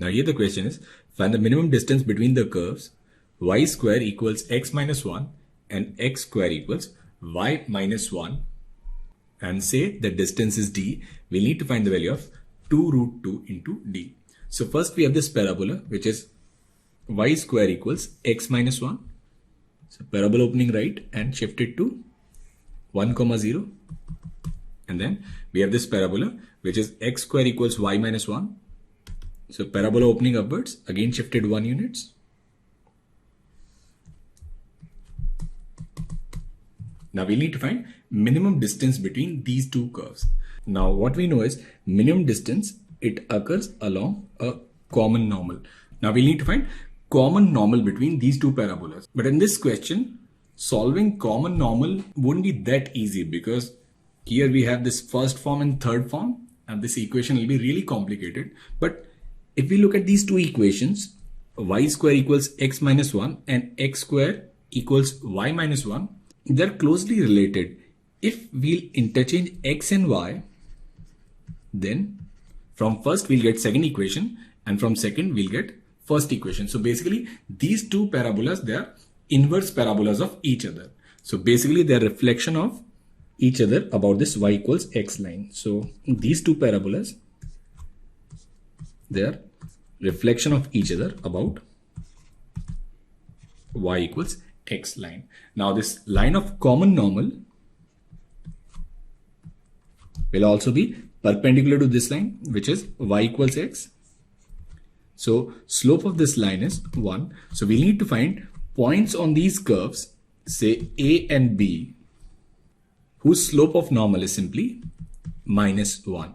Now here the question is, find the minimum distance between the curves y square equals x minus 1 and x square equals y minus 1, and say the distance is d. We need to find the value of 2 root 2 into d. So first we have this parabola, which is y square equals x minus 1. So parabola opening right and shift it to 1, 0. And then we have this parabola, which is x square equals y minus 1. So parabola opening upwards, again shifted 1 units. Now we need to find minimum distance between these two curves. Now what we know is minimum distance, it occurs along a common normal. Now we need to find common normal between these two parabolas. But in this question, solving common normal won't be that easy, because here we have this first form and third form, and this equation will be really complicated. But if we look at these two equations, y square equals x minus 1 and x square equals y minus 1, they're closely related. If we'll interchange x and y, then from first we'll get second equation, and from second we'll get first equation. So basically these two parabolas, they are inverse parabolas of each other. So basically they are reflection of each other about this y equals x line. So these two parabolas, they are reflection of each other about y equals x line. Now this line of common normal will also be perpendicular to this line, which is y equals x. So slope of this line is 1. So we need to find points on these curves, say A and B, whose slope of normal is simply minus 1.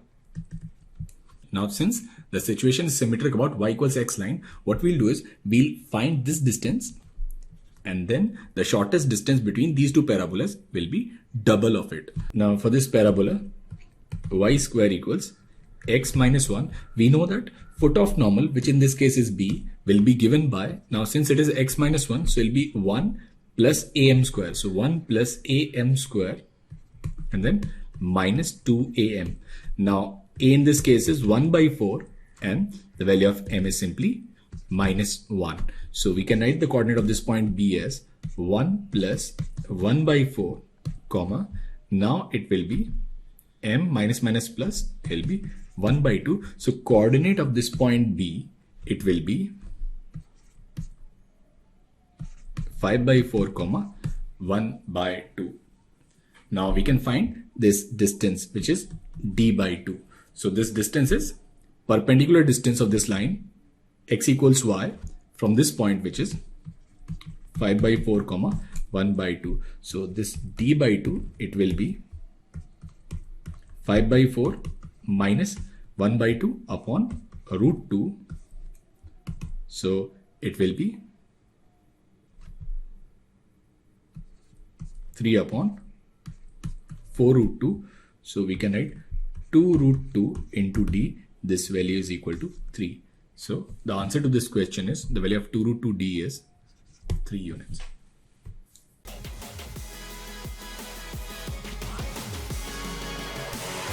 Now since the situation is symmetric about y equals x line, what we'll do is we'll find this distance, and then the shortest distance between these two parabolas will be double of it. Now for this parabola, y square equals x minus 1, we know that foot of normal, which in this case is B, will be given by, now since it is x minus 1, so it will be 1 plus am square. So 1 plus am square and then minus 2am. Now a in this case is 1 by 4 and the value of m is simply minus 1. So we can write the coordinate of this point B as 1 plus 1 by 4, comma, now it will be m minus minus plus will be 1 by 2. So coordinate of this point B, it will be 5 by 4, comma, 1 by 2. Now we can find this distance, which is d by 2. So this distance is perpendicular distance of this line x equals y from this point, which is 5 by 4, comma, 1 by 2. So this d by 2, it will be 5 by 4 minus 1 by 2 upon root 2. So it will be 3 upon 4 root 2. So we can write 2 root 2 into d. This value is equal to 3. So the answer to this question is the value of 2 root 2 d is 3 units.